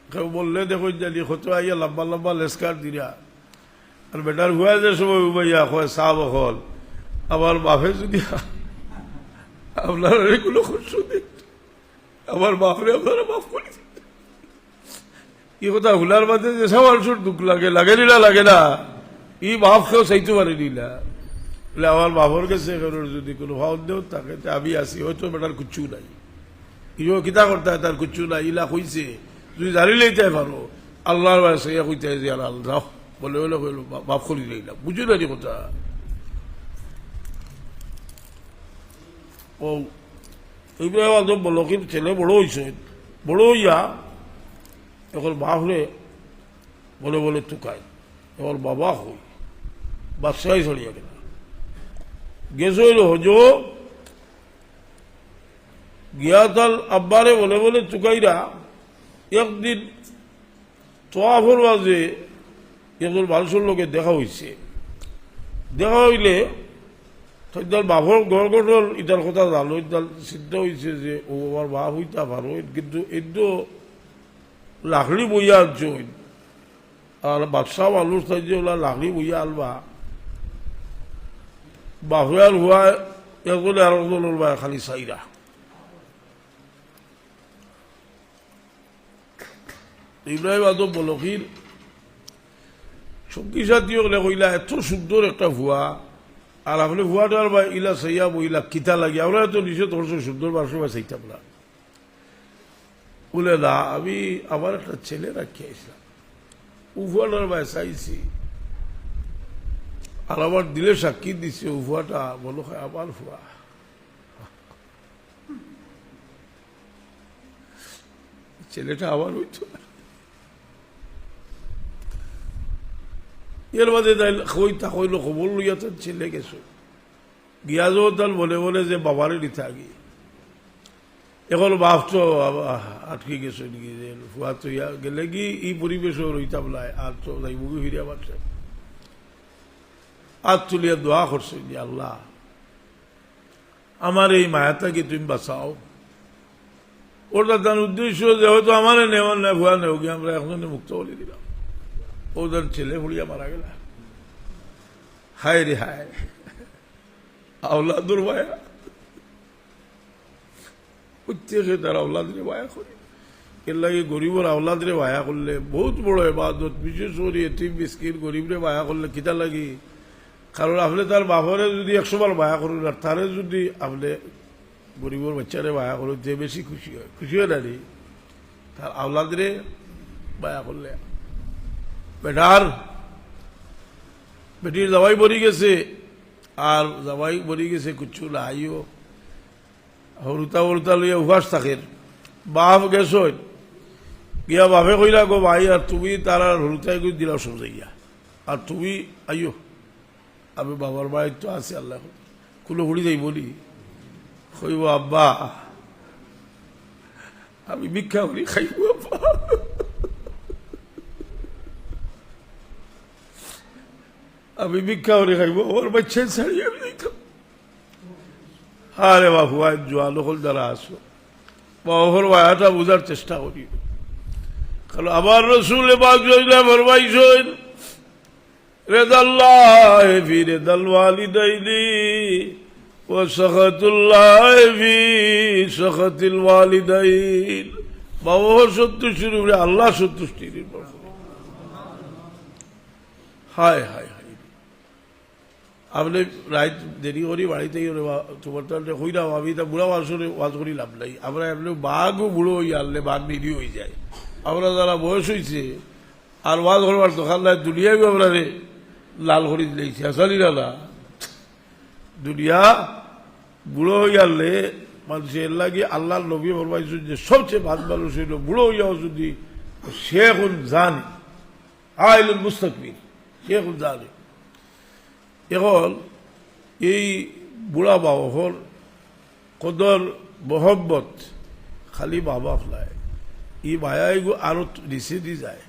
কেউ বললে দেখো জানি কত আইয়া লম্বা লম্বা লেস্কার দিরা আর বেটার হুয়া যে সময় উবাইয়া হয় সাব হল আমার বাপে যদি আপনার এগুলো খুশি দিন আমার বাপরে আপনারা মাফ করে দিন এই কথা হুলার মাঝে যে সবার সুর দুঃখ লাগে লাগে না ই বাপ কেউ চাইতে পারে নিলা বলে আমার বাপর কাছে যদি কোনো ভাব দেও তাকে আমি আসি হয়তো বেটার কুচ্ছু নাই ইও কিতা করতে হয় তার কুচ্ছু নাই ইলা কইছে যদি জানি লইতে পারো আল্লাহর বাসে কইতে যে আল্লাহ বলে বলে কইল মাফ করি লইলাম বুঝো না কথা ও ইব্রাহিম আজম বলকির ছেলে বড় হয়েছে বড় হইয়া এখন বাপরে বলে বলে তুকায় এখন বাবা হই বাদশাহী ছড়িয়া গেল গেছে হইল হজ গিয়া তাল আব্বারে বলে বলে তুকাইরা একদিন তোয়াফর মাঝে একজন মানুষের লোকে দেখা হয়েছে দেখা হইলে তার বাপর গড় গড়ল ইটার কথা জানো ইটার সিদ্ধ হয়েছে যে ও আমার বাপ হইতা পারো কিন্তু এতো লাকড়ি বইয়া আনছো আর বাদশাহ মানুষ তাই যে ওলা লাকড়ি বইয়া আনবা বাপে আর হুয়া একজনে আর একজন ওলবা খালি চাইরা ইব্রাহিম আজম বলকির সঙ্গী সাথী হলে কইলা এত সুন্দর একটা ভুয়া আর আপনি ভুয়াটার বা ইলা চাইয়া বইলা কিতা লাগে আমরা তো নিষেধ করছো সুন্দর বাসো বা চাইতাম না বলে না আমি আমার একটা ছেলে রাখিয়াছিলাম উভুয়াটার বা চাইছি আর আমার দিলে সাক্ষী দিচ্ছে উভুয়াটা বলো আমার ভুয়া ছেলেটা আমার হইতো এর মাঝে কইতা কইল খবর লইয়া তার ছেলে গেছো গিয়া যাও তার বলে বলে যে বাবারে নিতে আগে এখন বাপ তো আটকে গেছো নাকি যে ফুয়া তো ইয়া গেলে কি এই পরিবেশও রইতাম নাই আর তো যাই মুখে ফিরিয়া পারছে আর তুলিয়া দোয়া করছে যে আল্লাহ আমার এই মায়াটাকে তুমি বাঁচাও ওটা তার উদ্দেশ্য যে হয়তো আমারে নেওয়ার না ভুয়া নেও গিয়ে আমরা এখন মুক্ত বলে দিলাম ওদের ছেলে হুড়িয়া মারা গেল হায় রে হায় আওলাদুর মায়া প্রত্যেকে তার আওলাদরে মায়া করে এর লাগে গরিবর আওলাদরে মায়া করলে বহুত বড় ইবাদত বিশেষ করে এতিম মিসকিন গরিবরে মায়া করলে কিতা লাগি কারণ আপনি তার বাপরে যদি 100 বার মায়া করুন আর তারে যদি আপনি গরিবর বাচ্চারে মায়া করুন যে বেশি খুশি হয় না রে তার আওলাদরে মায়া করলে বেটার বেটির জামাই মরি গেছে আর জামাই মরি গেছে কুচ্ছু না আইও হরুতা হরুতা লইয়া উভাস থাকেন বাপ গেছ গিয়া বাপে কইলা গো ভাই আর তুমি তার আর হরুতাই করে দিলাও সমঝাইয়া আর তুমি আইও আমি বাবার মায়ের তো আছি আল্লাহ কুলো হুড়ি যাই বলি কইব আব্বা আমি ভিক্ষা করি খাইব আব্বা আমি ভিক্ষা করে খাইব আমার বাচ্চা ছাড়িয়ে আমি দেখতাম আরে বাবু আজ জোয়ালো হল যারা আসো বাবার মায়াটা বোঝার চেষ্টা করি কারণ আমার রসুল ফরমাইছেন রেদাল্লাহ ফি রেদাল ওয়ালিদাইনি ওয়া সাখাতুল্লাহ ফি সাখাতিল ওয়ালিদাইন বাবার সন্তুষ্টির উপরে আল্লাহ সন্তুষ্টির হায় হায় আপনি রাত দেরি করি বাড়িতে তোমার তো হইলাম আমি তা বুড়া আসলে ওয়াজ করি লাভ নাই আমরা এমনি বাঘও বুড়ো হয়ে আনলে বাঘ নিরি হয়ে যায় আমরা যারা বয়স হয়েছে আর ওয়াজ করবার দোকান নাই দুনিয়ায় আমরা রে লাল করি দিলেছি আসালি না দুনিয়া বুড়ো হয়ে আনলে মানুষের লাগে আল্লাহর নবী ফরমাইছেন যে সবচেয়ে ভাত মানুষ হইল বুড়ো হইয়াও যদি শেখুন জানি আইলুল মুস্তাকবির শেখুন জানি এখন এই বুড়া বাবর কদর মহব্বত খালি বাবা ফ্লাই এই মায়াইগু আরো নিচে দি যায়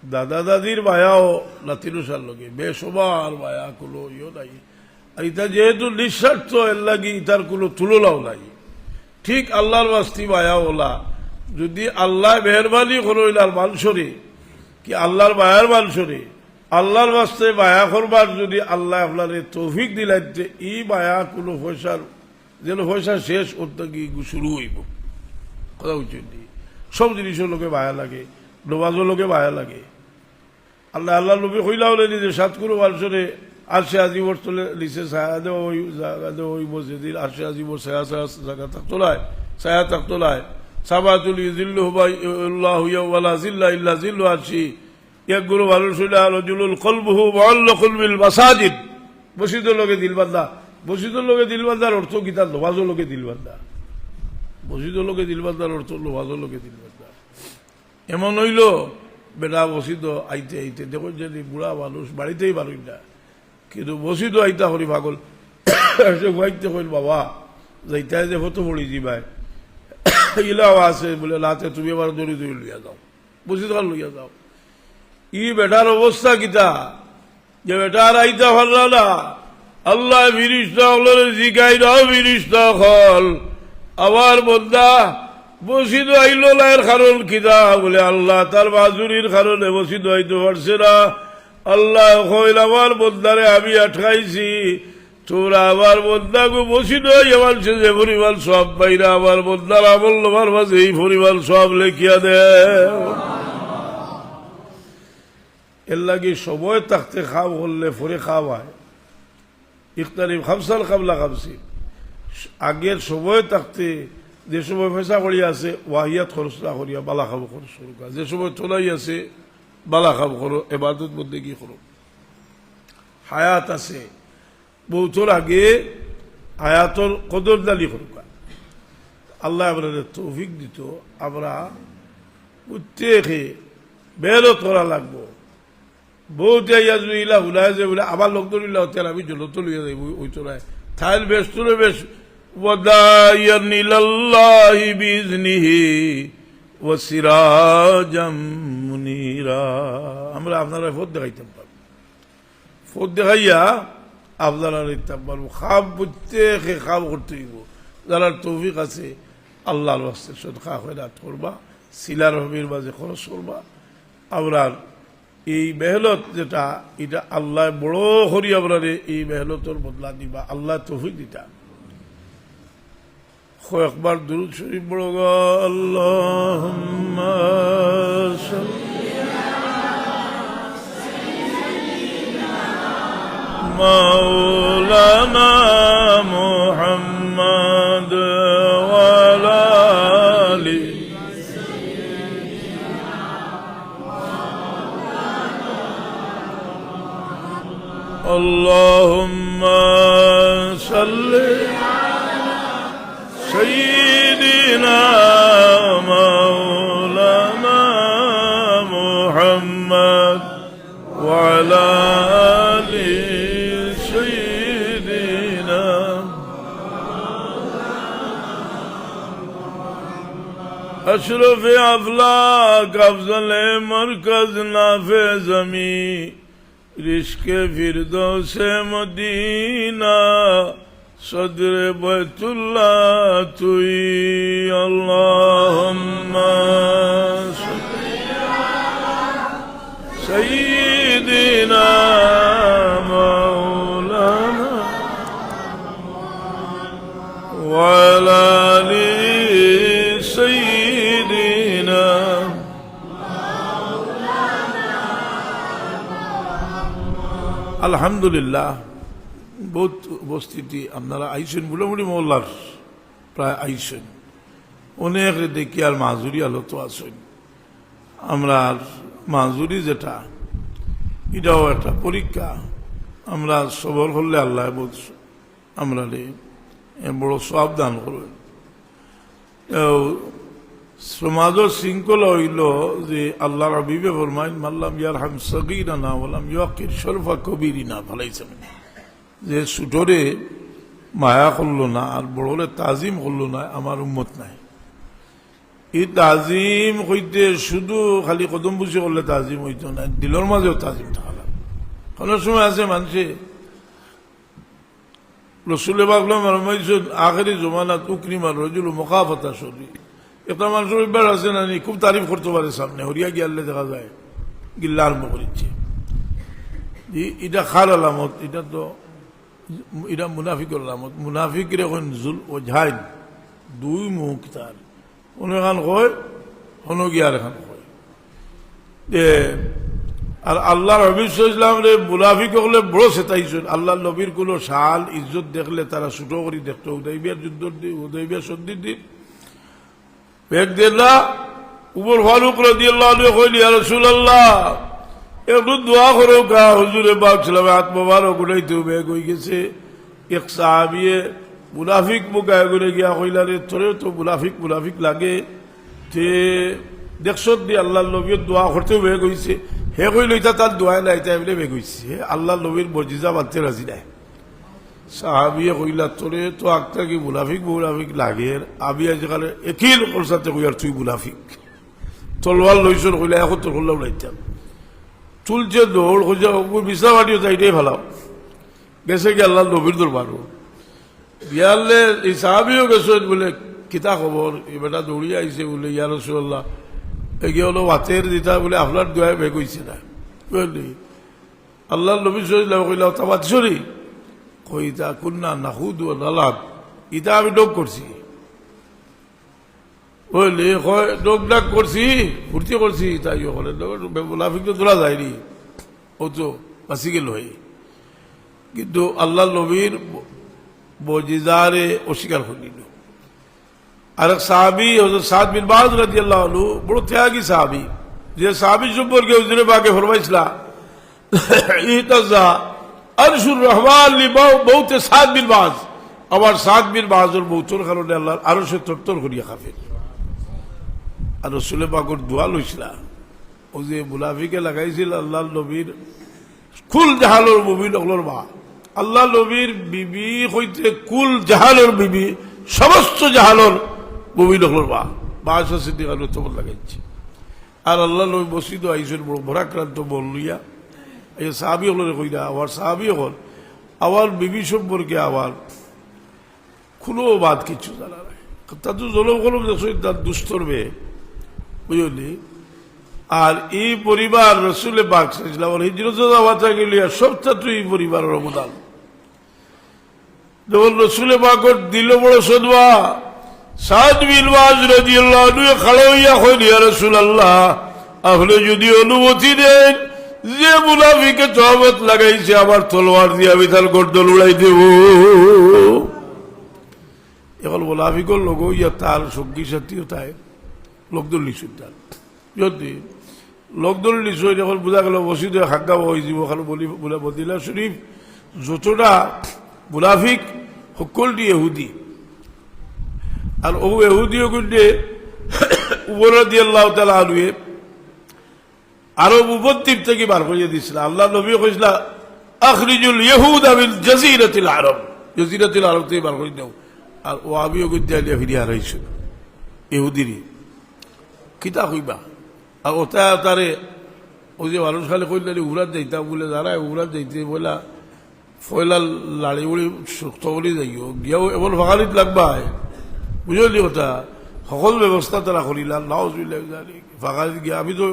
দাদা দাদির মায়াও নাতিনুসার লগে বেসবার মায়া কোনো ইয়ে নাই আর ইটা যেহেতু নিঃস্বার্থ এর লাগি ইটার কোনো তুলনাও নাই ঠিক আল্লাহর বাস্তি মায়া ওলা যদি আল্লাহ মেহরবানি করইলার মানুষরে কি আল্লাহর মায়ার মানুষরে আল্লাহর বাস্তে মায়া করবার যদি আল্লাহ আপনার তৌফিক দিলেন যে এই মায়া কোনো পয়সার যেন পয়সা শেষ করতে গিয়ে শুরু হইব কথা উচিত সব জিনিসের লোকে মায়া লাগে নমাজের লোকে মায়া লাগে আল্লাহ নবী কইলা হলে নিজে সাত কোনো মানুষরে আরশে আজিবর চলে নিচে ছায়া দেওয়া ওই জায়গা দেওয়া ওই মসজিদের আরশে আজিবর ছায়া ছায়া জায়গা থাকতলায় ছায়া থাকতলায় সাবাতুল ইজিল্লু আল্লাহু ওয়ালা জিল্লা ইল্লা জিল্লু আরশি এক গুরু মানুষ হইলা রাজুলুল কলবুহু মুআল্লাকুল বিল মাসাজিদ মসজিদের লোকে দিলবান্দা মসজিদের লোকে দিলবান্দার অর্থ কি তার নমাজের লোকে দিলবান্দা মসজিদের লোকে দিলবান্দার অর্থ নমাজের লোকে দিলবান্দা এমন হইল বেটা মসজিদ আইতে আইতে দেখুন যে বুড়া মানুষ বাড়িতেই পারুই না কিন্তু মসজিদ আইতা করি পাগল আইতে কইল বাবা যাইতে যে হতো পড়ি যাই ইলাও আছে বলে লাতে তুমি আবার দৌড়ি দৌড়ি লইয়া যাও মসজিদ লইয়া যাও ই বেটার অবস্থা কিতা যে বেটার আইতা পারল না আল্লাহ ফিরিস্তা হল জিগাই দাও ফিরিস্তা হল আবার বন্দা মসজিদ আইল লাইয়ের কারণ কিতা বলে আল্লাহ তার বাজুরির কারণে মসজিদ আইতে পারছে না আল্লাহ কইল আমার বন্দারে আমি আটকাইছি তোরা আমার বন্দাকে মসজিদ হইয়া মানছে যে পরিমাণ সব পাইরা আমার বন্দার আমল তোমার মাঝে এই পরিমাণ সব লেখিয়া দে এর লাগে সময় থাকতে খাও করলে পরে খাওয়ায় ইফতারি খামসাল কাবলা খামসি আগের সময় থাকতে যে সময় পয়সা করি আছে ওয়াহিয়াত খরচ না করিয়া বালা খাব খরচ করো যে সময় তোলাই আছে বালা খাব করো এবাদত মধ্যে কি করো হায়াত আছে বহুতর আগে হায়াতর কদরদারি করো আল্লাহ আমাদের তৌফিক দিত আমরা প্রত্যেকে মেহনত করা লাগবো বহুত ইলা উলাই যে বলে আবার লোক ধরিলা হতে আমি জলত লইয়া যাইব ওই তোরায় থাইল বেশ তোরে বেশ ওয়াদায়ান ইলাল্লাহি বিইজনিহি ওয়া সিরাজাম মুনিরা আমরা আপনারা ফত দেখাইতাম পারব ফত দেখাইয়া আপনারা দেখতাম পারবো খাব প্রত্যেকে খাব করতে হইব যারা তৌফিক আছে আল্লাহর ওয়াস্তে সদকা খয়রাত করবা সিলার হবির মাঝে খরচ করবা আমরা এই মেহনত যেটা এটা আল্লাহ বড় করি আপনার এই মেহনতর বদলা দিবা আল্লাহ তৌফিক দিতা কয়েকবার দুরূদ শরীফ বড় আল্লাহুম্মা মাওলানা মুহাম্মদ ওয়া আলা আলি اللهم صل على سيدنا مولانا محمد وعلى آل سيدنا أشرف أفلاك أفضل مركز نافع زمین رشق فردوس مدینہ صدر بیت اللہ توئی اللہم صلی علی سیدنا مولانا وعلی آل سیدنا আলহামদুলিল্লাহ বহুত উপস্থিতি আপনারা আইসেন বুড়াবুড়ি মহল্লার প্রায় আইসেন অনেক দেখি আর মাজুরি আলোত আছেন আমরা মাজুরি যেটা এটাও একটা পরীক্ষা আমরা সবর করলে আল্লাহ বলছে আমরা বড় সব দান করবেন সমাজের শৃঙ্খলা হইল যে আল্লাহ হাবিবে ফরমাইন মাল্লাম ইয়ারহাম সগীরানা ওয়ালাম ইয়াকির শরফা কবীরিনা ভালাইছেন যে ছোটরে মায়া করলো না আর বড়রে তাজিম করলো না আমার উম্মত নাই এই তাজিম হইতে শুধু খালি কদম বুঝি করলে তাজিম হইতো না দিলের মাঝেও তাজিম থাকা কোন সময় আছে মানুষে রসুল বাগলাম আখেরি জমানাত উকরিমার রজুল মুখাফতা শরী একটা মানুষের অভ্যাস আছে না নি, খুব তারিফ করতে পারে সামনে, হরিয়া গিয়ালে দেখা যায় গিল্লা আরম্ভ করেছে। এটা খার আলামত, এটা তো এটা মুনাফিকের আলামত। মুনাফিকের এখন জুল ও ঝাইন দুই মুখ তার, কোনো এখান কয় কোনো গিয়ার এখান কয়। আর আল্লাহর নবী সাল্লাল্লাহু আলাইহি ওয়াসাল্লাম মুনাফিক হলে বড় সেটাইছেন। আল্লাহর নবীর কোন শাল ইজ্জত দেখলে তারা ছোট করে দেখতো। হুদাইবিয়ার যুদ্ধ দিন, হুদাইবিয়ার সন্ধির দিন বেগ দিল্লা উমর ফারুক রাদিয়াল্লাহু আনহু কইলি, ইয়া রাসূলুল্লাহ একটু দোয়া করো কা হুজুরে পাক সাল্লাল্লাহু আলাইহি ওয়াসাল্লাম মোবারক উঠাইতে বেগ হয়ে গেছে। এক সাহাবিয়ে মুনাফিক মুখায় করে গিয়া কইলা, রে তোরে তো মুনাফিক মুনাফিক লাগে, তে দেখছত দি আল্লাহর নবীর দোয়া করতেও বেগ হয়েছে। হে কইল এটা তার দোয়া নাই, তাই বলে বেগ হয়েছে। আল্লাহর নবীর মর্জিজা মানতে রাজি নাই। সাহাবিয়ে কইলা, তোরে তো একটা কি মুনাফিক মুনাফিক লাগে, আমি আজকালে একই লোকের সাথে কই আর তুই মুনাফিক। তলোয়ার লইছর কইলা, এখন তোর করলাম নাইতাম চুলছে দৌড় কইছে বিছনা বাটিও চাইটাই ভালাও গেছে কি আল্লাহ নবীর দরবারও বিয়ালে। এই সাহাবিও গেছেন বলে কিতা খবর, এই বেটা দৌড়িয়ে আইছে বলে, ইয়া রাসূলুল্লাহ এগিয়ে হলো হাতের দিতা বলে আপনার দোয়ায় বেগ হইছে না। বুঝলি আল্লাহ নবী সাল্লাল্লাহু আলাইহি ওয়াসাল্লাম তাবাদসরি কইতা কুন্না নাহুদ ওয়া নালাব, ইটা আমি ডোক করছি। বুঝলি ডোক ডাক করছি, ফুর্তি করছি, তাই ওখানে মুনাফিক তো ধরা যায়নি, ও তো বাঁচি গেল। কিন্তু আল্লাহ নবীর মজিজারে অস্বীকার করিল। আর এক সাহাবী হযরত সাদ বিন মুআয রাদিয়াল্লাহু আনহু বড় ত্যাগী সাহাবী, যে সাহাবী সম্পর্কে হুজুরে পাকে ফরমাইছিলা, ইতাজা আরশুর রহমান লি মৌতে সাদ বিন মুআয, আবার সাদ বিন মুআযের মৌতের কারণে আল্লাহ আরশে তরতর করিয়া কাঁপে। আর রাসূল পাকের দোয়া লইছিলা, ও যে মুনাফিকে লাগাইছিল আল্লাহর নবীর কুল জাহালর মুমিন হলর মা, আল্লাহ নবীর বিবি হইতে কুল জাহালর বিবি, সমস্ত জাহালর মুমিন হলর মা বাদশাহ সিদ্দিক আলু তোমার লাগাইছে। আর আল্লাহ নবী মসজিদ আইসেন বড় ভরাক্রান্ত বললিয়া এই সাহাবি হলরে কইরা, আবার সাহাবি হল আবার বিবি সম্পর্কে আবার কোনো বাদ কিছু জানা নাই। তা তো জলম কলম দেখো তার দুস্তর মেয়ে, বুঝলি। আর এই পরিবার রসুলে পাক সাল্লাল্লাহু আলাইহি হিজরত গেলিয়া সবটা এই পরিবারের অবদান। যখন রসুলে পাকর দিল বড় সদবা, সাদ বিন মুআয রাদিয়াল্লাহু আনহু খাড়া হইয়া কইল, ইয়া রাসূলুল্লাহ আপনি যদি অনুমতি দেন যে মুনাফিকে তহমত লাগাইছে আমার তলোয়ার দিয়ে আমি তার গর্দন উড়াই দেব। এখন মুনাফিকর লোক ইয়া তার সঙ্গী সাথীও তাই লোকদল লিখুন, তার যদি লোকদল লিখুন এখন বোঝা গেল মসজিদ হাক্কা হয়ে যাব। ওখানে বলে মদিনা শরীফ যতটা মুনাফিক সকলটি ইহুদি, আর ও ইহুদিও কিন্তু উমর রাদিয়াল্লাহু তাআলা আনহু আরব উপদ্বীপ থেকে বার করিয়ে দিয়েছিল। আল্লাহ নবী কইছিল আখরিজুল ইহুদা মিন জাজিরাতিল আরব, জাজিরাতিল আরব থেকে বার করে দাও। আর ও আমিও কিন্তু ফিরিয়ে হারাইছিল ইহুদিরই কিতা কইবা। আর ওটা তারে ওই যে মানুষ খালি কইলে উড়াত যাইতাম বলে, যারা উড়াত যাইতে বলা ফয়লা লাড়ি উড়ি শক্ত বলি যাইও গিয়াও এমন ফাঁকালিত লাগবা, বুঝলি ওটা সকল ব্যবস্থা তারা করিলাম। নাউজুবিল্লাহ ফাঁকালিত গিয়া আমি তো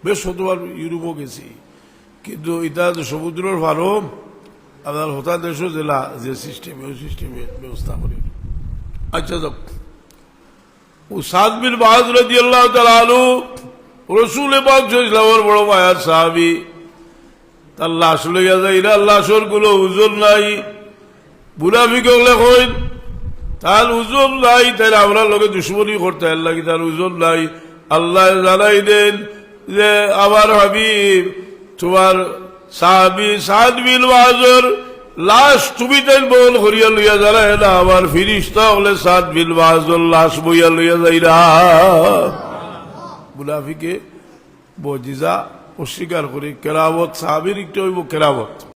বেশ শতবার ইউরোপও গেছি, কিন্তু এটা সমুদ্রের পারও আপনার হতা দেশও জেলা যে সিস্টেমে ওই সিস্টেমে ব্যবস্থা করি। আচ্ছা যাক, ও সাদ বিন মুআয রাদিয়াল্লাহু তাআলা আনহু রাসূল পাক সাল্লাল্লাহু বড় মায়ার সাহাবী, তার লাশ লইয়া যাইরা লাশের কোনো ওজন নাই। মুনাফিক হলে কইন তার ওজন নাই, তাই আমরা লোকে দুশ্মনী করতে লাগি, তার ওজন নাই। আল্লাহ জানাই দেন যে আমার হাবিব তোমার সাহাবী সাদ বিন মুআযের লাশ তুমি তাই বল করিয়া লইয়া যারা না, আমার ফিরিস্তা হলে সাদ বিন মুআযের লাশ বইয়া লইয়া যাইরা। মুনাফিকে মুজিজা অস্বীকার করে, কেরামত সাহাবীর একটু হইব কেরামত।